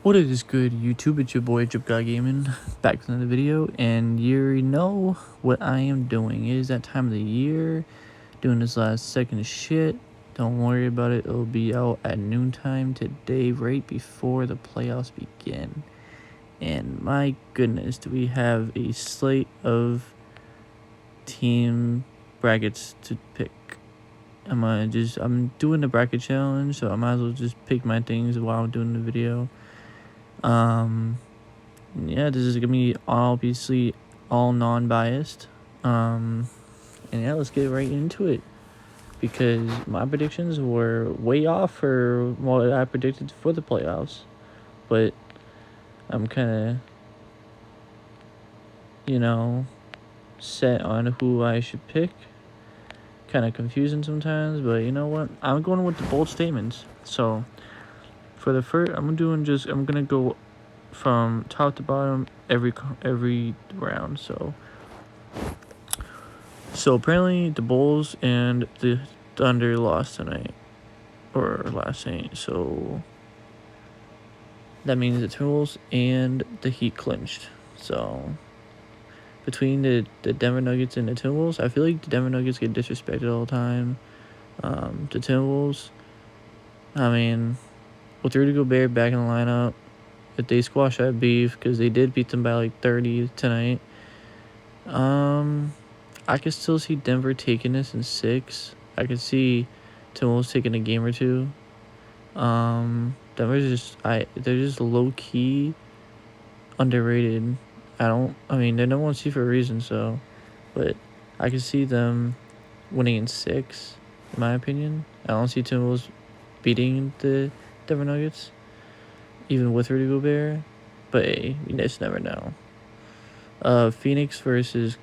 What is good, YouTube? It's your boy Drip God Gaming, back with another video, and you already know what I am doing. It is that time of the year, doing this last second shit. Don't worry about it, it'll be out at noontime today, right before the playoffs begin. And my goodness, do we have a slate of team brackets to pick. I'm doing the bracket challenge, so I might as well just pick my things while I'm doing the video. Yeah, this is gonna be obviously all non-biased. And yeah, let's get right into it, because my predictions were way off for what I predicted for the playoffs, but I'm kind of, set on who I should pick. Kind of confusing sometimes, but you know what? I'm going with the bold statements. So for the first, I'm gonna go from top to bottom every round. So apparently the Bulls and the Thunder lost tonight, or last night. So that means the Timberwolves and the Heat clinched. So between the Denver Nuggets and the Timberwolves, I feel like the Denver Nuggets get disrespected all the time. The Timberwolves, I mean, with Rudy Gobert back in the lineup, if they squash that beef, because they did beat them by like 30 tonight, I could still see Denver taking this in 6. I could see Timberwolves taking a game or two. Denver's they're just low key underrated. They're number 1 seed for a reason, so, but I could see them winning in 6, in my opinion. I don't see Timberwolves beating the Denver Nuggets, even with Rudy Gobert, but hey, you just never know. Phoenix versus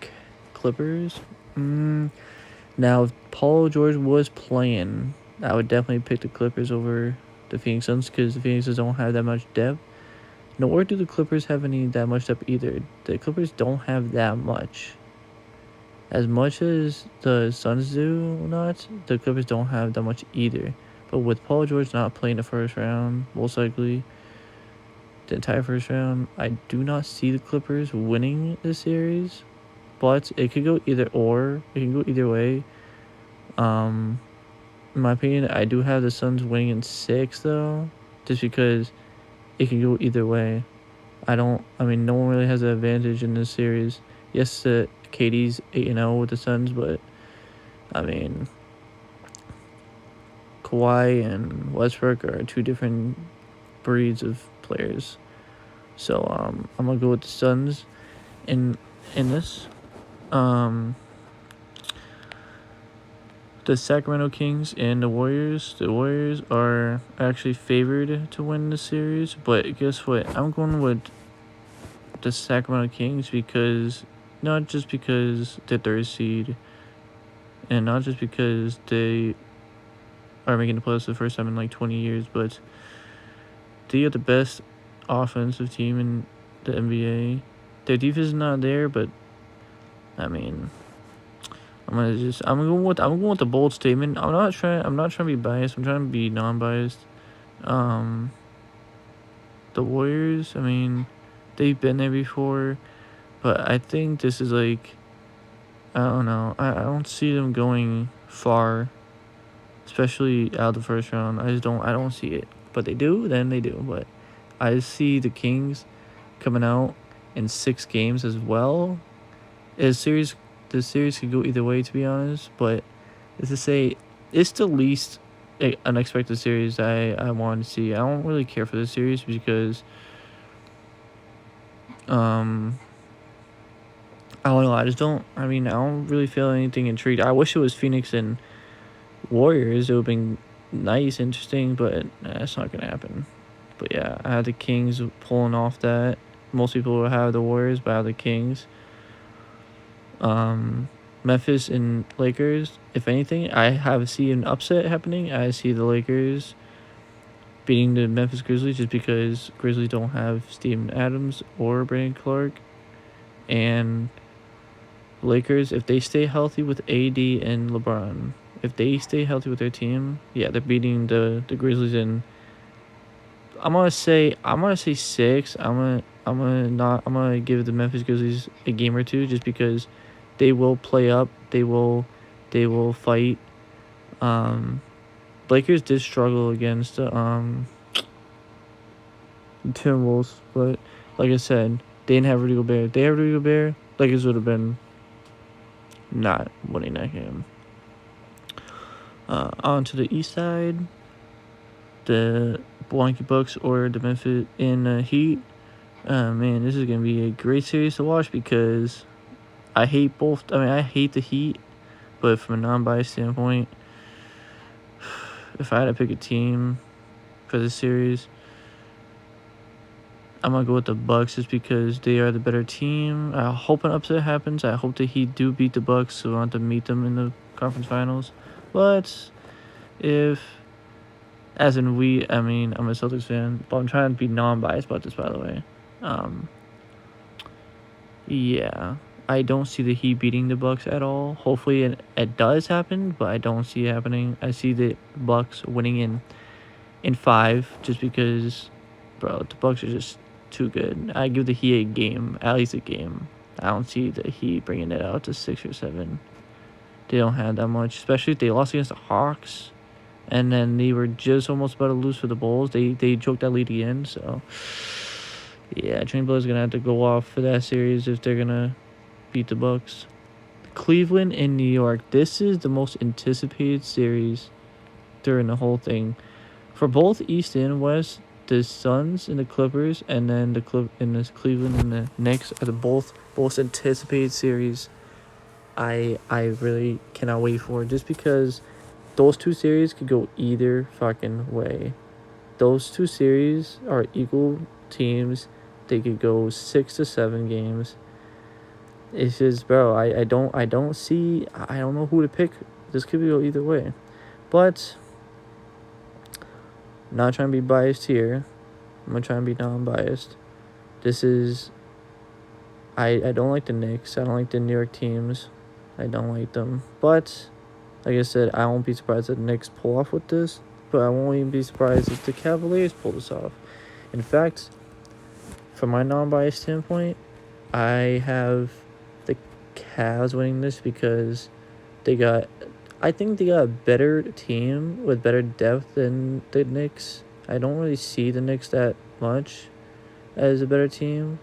Clippers. Now, if Paul George was playing, I would definitely pick the Clippers over the Phoenix Suns, because the Phoenix Suns don't have that much depth. Nor do the Clippers have that much depth either. The Clippers don't have that much. As much as the Suns do not, the Clippers don't have that much either. But with Paul George not playing the first round, most likely the entire first round, I do not see the Clippers winning the series. But it could go either or. It can go either way. In my opinion, I do have the Suns winning in 6 though, just because it can go either way. No one really has an advantage in this series. Yes, KD's 8-0 with the Suns, but Kawhi and Westbrook are 2 different breeds of players. So I'm gonna go with the Suns in this. The Sacramento Kings and the Warriors. The Warriors are actually favored to win the series, but guess what? I'm going with the Sacramento Kings, because not just because they're 3rd seed, and not just because they are making the playoffs for the first time in like 20 years, but they are the best offensive team in the NBA. Their defense is not there, but I'm going with the bold statement. I'm not trying to be biased. I'm trying to be non-biased. The Warriors, they've been there before, but I think this is like, I don't know. I don't see them going far, especially out of the first round. I don't see it. But they do, then they do. But I see the Kings coming out in 6 games as well. The series could go either way, to be honest, but it's to say it's the least unexpected series I wanted to see. I don't really care for this series because I don't know. I don't really feel anything intrigued. I wish it was Phoenix and Warriors. It would have been nice, interesting, but that's not gonna happen. But yeah, I had the Kings pulling off that. Most people will have the Warriors, but I have the Kings. Memphis and Lakers. If anything, I see an upset happening. I see the Lakers beating the Memphis Grizzlies, just because Grizzlies don't have Steven Adams or Brandon Clark. And Lakers, if they stay healthy with AD and LeBron, if they stay healthy with their team, yeah, they're beating the Grizzlies in I'm gonna say 6. I'm gonna give the Memphis Grizzlies a game or two just because they will play up. They will fight. Um, Lakers did struggle against Timberwolves, but like I said, they didn't have Rudy Gobert. If they had Rudy Gobert, Lakers would have been not winning that game. On to the East side, the Milwaukee Bucks or the Memphis Heat. Man, this is gonna be a great series to watch because I hate both. I mean, I hate the Heat, but from a non-biased standpoint, if I had to pick a team for this series, I'm gonna go with the Bucks just because they are the better team. I hope an upset happens. I hope the Heat do beat the Bucks, so I want to meet them in the conference finals. But if, as in I mean, I'm a Celtics fan, but I'm trying to be non-biased about this, by the way. Yeah, I don't see the Heat beating the Bucks at all. Hopefully, it does happen, but I don't see it happening. I see the Bucks winning in 5, just because, bro, the Bucks are just too good. I give the Heat a game, at least a game. I don't see the Heat bringing it out to 6 or 7. They don't have that much, especially if they lost against the Hawks, and then they were just almost about to lose for the Bulls. They choked that lead again, so yeah, Trailblazers gonna have to go off for that series if they're gonna beat the Bucks. Cleveland and New York. This is the most anticipated series during the whole thing. For both East and West, the Suns and the Clippers, and then the Cleveland and the Knicks are the both most anticipated series. I really cannot wait for it, just because those two series could go either fucking way. Those two series are equal teams. They could go 6 to 7 games. It's just, bro, I don't know who to pick. This could go either way. But not trying to be biased here. I'm gonna try and be non-biased. This is I don't like the Knicks. I don't like the New York teams. I don't like them. But like I said, I won't be surprised if the Knicks pull off with this. But I won't even be surprised if the Cavaliers pull this off. In fact, from my non-biased standpoint, I have the Cavs winning this because I think they got a better team with better depth than the Knicks. I don't really see the Knicks that much as a better team.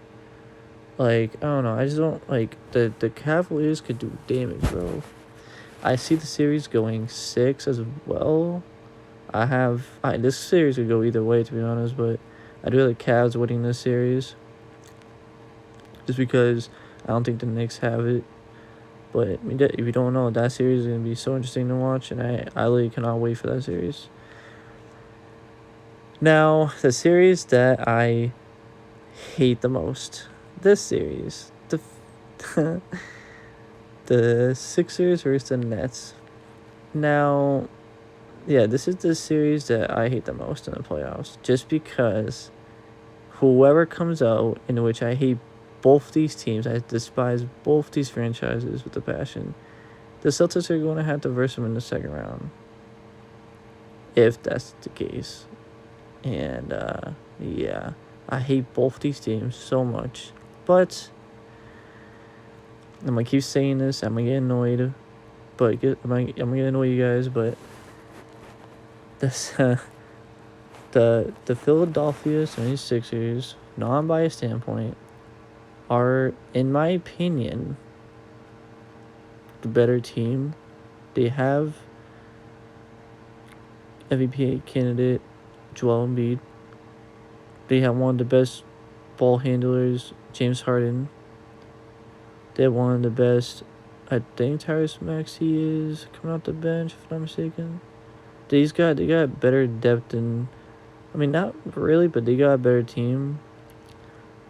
Like, I don't know. I just don't like the Cavaliers could do damage, bro. I see the series going 6 as well. This series could go either way, to be honest, but I do like Cavs winning this series. Just because I don't think the Knicks have it. But I mean, if you don't know, that series is going to be so interesting to watch, and I really cannot wait for that series. Now, the series that I hate the most. This series. The Sixers versus the Nets. Now, yeah, this is the series that I hate the most in the playoffs. Just because whoever comes out, in which I hate both these teams, I despise both these franchises with a passion. The Celtics are going to have to verse them in the second round. If that's the case. And, yeah, I hate both these teams so much. But I'm going to keep saying this. I'm going to get annoyed. But I'm going to annoy you guys. But this, the Philadelphia 76ers, non-biased standpoint, are, in my opinion, the better team. They have MVP candidate Joel Embiid. They have one of the best ball handlers, James Harden. They have one of the best, I think Tyrese Maxey is coming off the bench, if I'm not mistaken. They got better depth than, I mean, not really, but they got a better team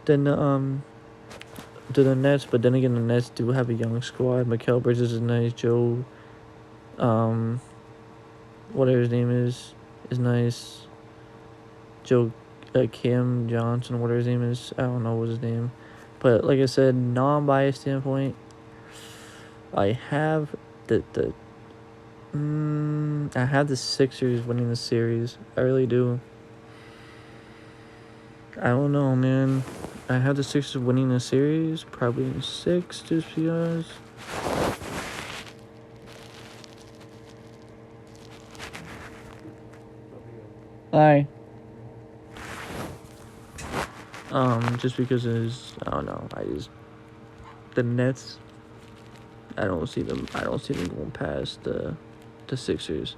than the Nets. But then again, the Nets do have a young squad. Mikal Bridges is nice. Joe, whatever his name is nice. Joe, Cam Johnson, whatever his name is. I don't know what his name. But like I said, non-biased standpoint, I have the Sixers winning the series. I really do. I don't know, man. I have the Sixers winning the series, probably in 6, just because. Hi. Just because I don't know. The Nets. I don't see them going past the Sixers.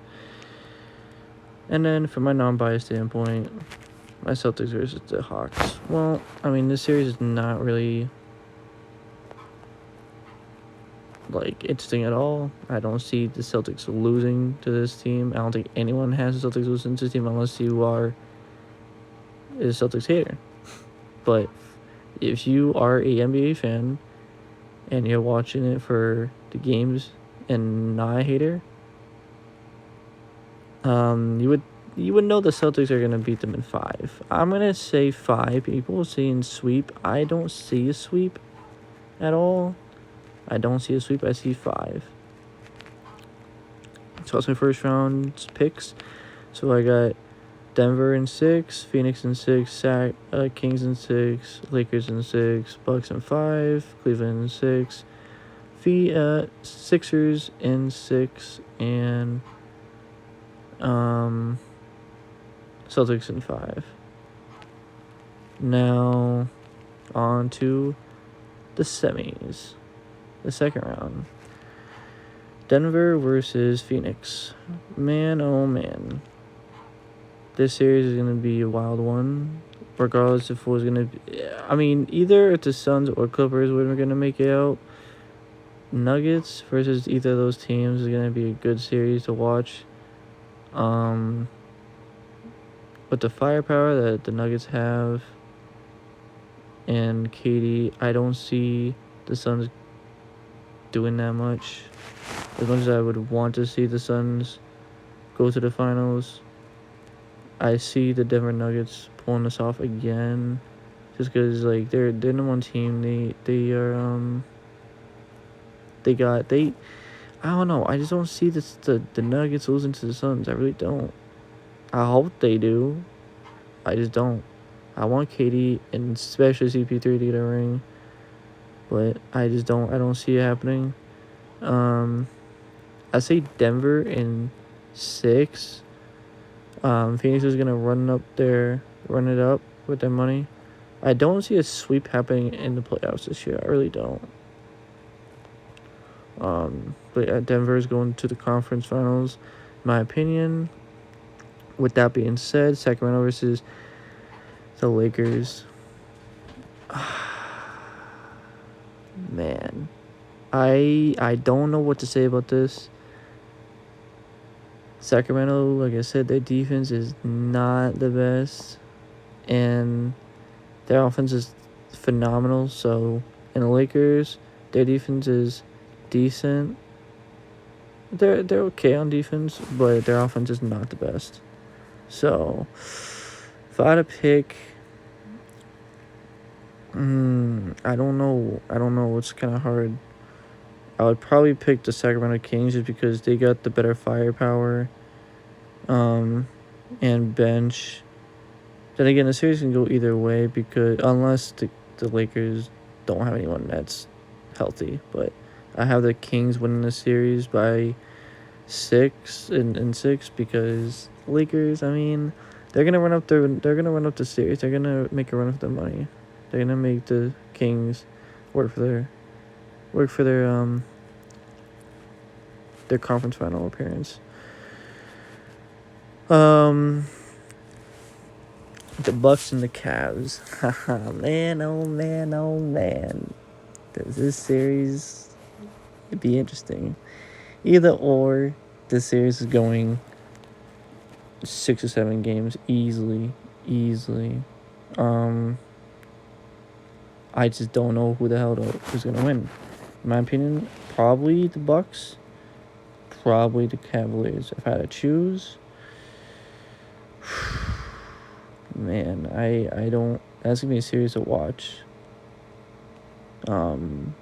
And then, from my non-biased standpoint, my Celtics versus the Hawks. Well, I mean, this series is not really interesting at all. I don't see the Celtics losing to this team. I don't think anyone has the Celtics losing to this team unless you are a Celtics hater. But if you are a NBA fan and you're watching it for the games and not a hater, you would know the Celtics are gonna beat them in 5. I'm gonna say 5. People saying sweep. I don't see a sweep at all. I don't see a sweep. I see 5. So that's my first round picks. So I got Denver in 6, Phoenix in 6, Kings in 6, Lakers in 6, Bucks in 5, Cleveland in 6, Sixers in 6, and Celtics in 5. Now on to the semis, the second round. Denver versus Phoenix. Man, oh man. This series is going to be a wild one, regardless if it was going to be... I mean, either if the Suns or Clippers were going to make it out, Nuggets versus either of those teams is going to be a good series to watch. With the firepower that the Nuggets have and KD, I don't see the Suns doing that much. As much as I would want to see the Suns go to the finals, I see the Denver Nuggets pulling this off again, just because they're number one team. I don't know. I just don't see the Nuggets losing to the Suns. I really don't. I hope they do. I just don't. I want KD and especially CP3 to get a ring, but I just don't. I don't see it happening. I say Denver in 6. Phoenix is gonna run it up with their money. I don't see a sweep happening in the playoffs this year. I really don't. But Denver is going to the conference finals, in my opinion. With that being said, Sacramento versus the Lakers. Man, I don't know what to say about this. Sacramento, like I said, their defense is not the best, and their offense is phenomenal. So, in the Lakers, their defense is decent. They're okay on defense, but their offense is not the best. So, if I had to pick, I don't know. It's kind of hard. I would probably pick the Sacramento Kings just because they got the better firepower, and bench. Then again, the series can go either way because unless the Lakers don't have anyone that's healthy. But I have the Kings winning the series by 6 and 6 because Lakers. I mean, they're gonna run up the series. They're gonna make a run of their money. They're gonna make the Kings work for their conference final appearance. The Bucks and the Cavs. Man, oh man, oh man. Does this series be interesting? Either or, this series is going 6 or 7 games easily. I just don't know who the hell is going to win. In my opinion, probably the Bucks, probably the Cavaliers. If I had to choose, man, I don't. That's gonna be a series to watch. It's gonna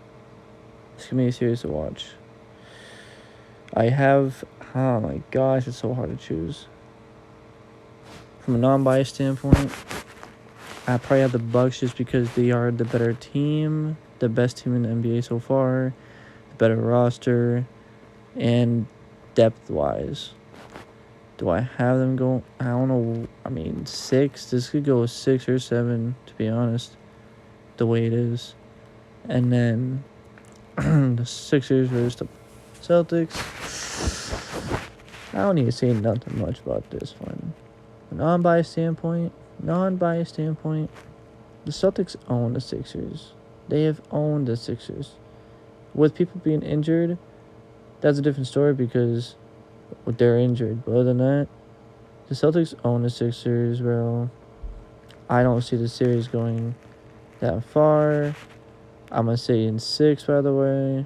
be a series to watch. Oh my gosh, it's so hard to choose. From a non-biased standpoint, I probably have the Bucks just because they are the better team, the best team in the NBA so far, the better roster, and depth-wise. Do I have them go? I don't know. I mean, 6. This could go 6 or 7, to be honest, the way it is. And then the Sixers versus the Celtics. I don't need to say nothing much about this one. Non-biased standpoint, the Celtics own the Sixers. They have owned the Sixers. With people being injured, that's a different story because they're injured. But other than that, the Celtics own the Sixers, bro. I don't see the series going that far. I'm going to say in 6, by the way.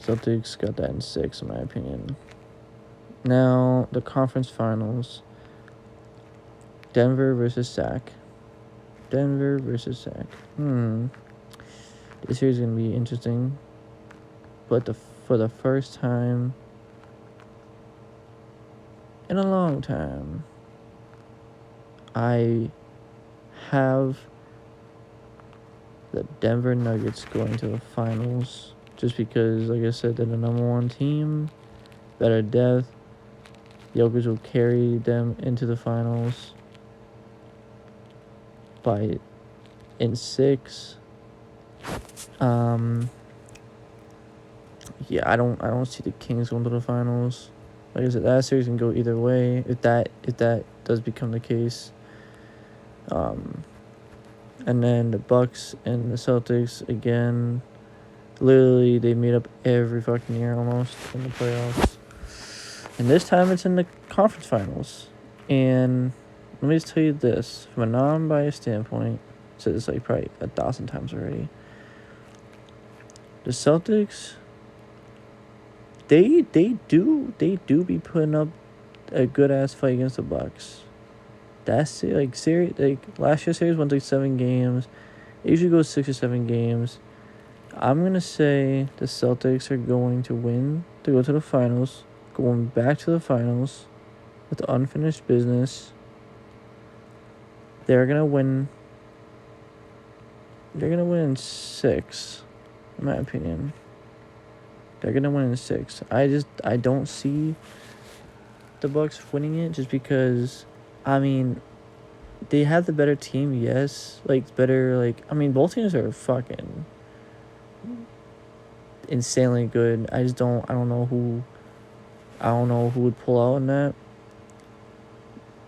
Celtics got that in 6, in my opinion. Now, the conference finals. Denver versus Sac. This series is going to be interesting. But for the first time in a long time, I have the Denver Nuggets going to the finals. Just because, like I said, they're the number 1 team. Better depth. Jokic will carry them into the finals in 6. Yeah, I don't see the Kings going to the finals. Like I said, that series can go either way if that does become the case. And then the Bucks and the Celtics again. Literally, they meet up every fucking year almost in the playoffs. And this time it's in the conference finals. And let me just tell you this, from a non-biased standpoint, I said this like probably 1,000 times already. The Celtics, they do be putting up a good ass fight against the Bucks. That's like series, like last year's series went like 7 games. It usually goes 6 or 7 games. I'm gonna say the Celtics are going to win to go to the finals, going back to the finals with unfinished business. They're gonna win. They're gonna win in 6, in my opinion. They're gonna win in 6. I don't see the Bucks winning it just because, I mean, they have the better team, yes. Like better, like I mean, both teams are fucking insanely good. I don't know who would pull out in that.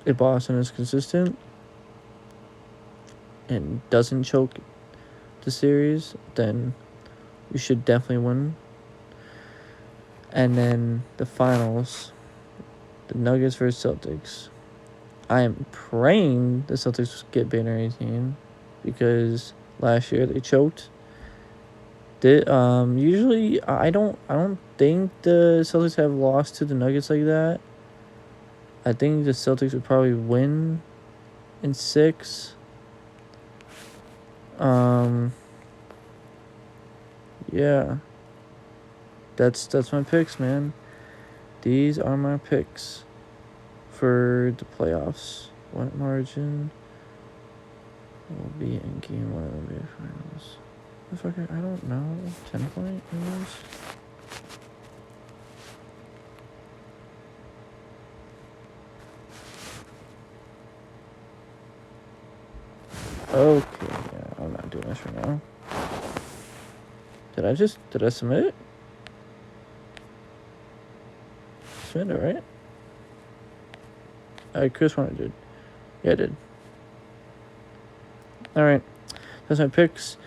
If Boston is consistent and doesn't choke the series, then we should definitely win. And then the finals, the Nuggets versus Celtics. I am praying the Celtics get Banner 18 because last year they choked. Usually I don't think the Celtics have lost to the Nuggets like that. I think the Celtics would probably win in 6. Yeah. That's my picks, man. These are my picks for the playoffs. What margin will be in game 1 of the NBA Finals? Motherfucker, I don't know. 10 point wins? Okay, yeah, I'm not doing this right now. Did I submit it? Submit it, right? Chris wanted to. Yeah, I did. Alright, that's my picks.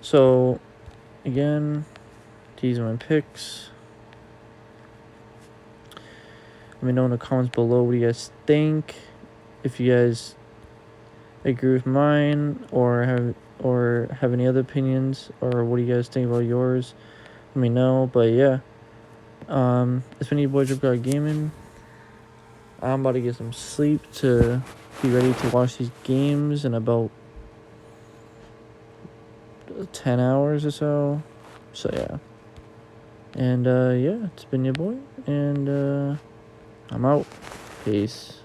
So, again, these are my picks. Let me know in the comments below what you guys think. If you guys agree with mine or have any other opinions, or what do you guys think about yours, let me know. But yeah, it's been your boy Drip God Gaming. I'm about to get some sleep to be ready to watch these games in about 10 hours or so. So yeah. And yeah, it's been your boy, and I'm out. Peace.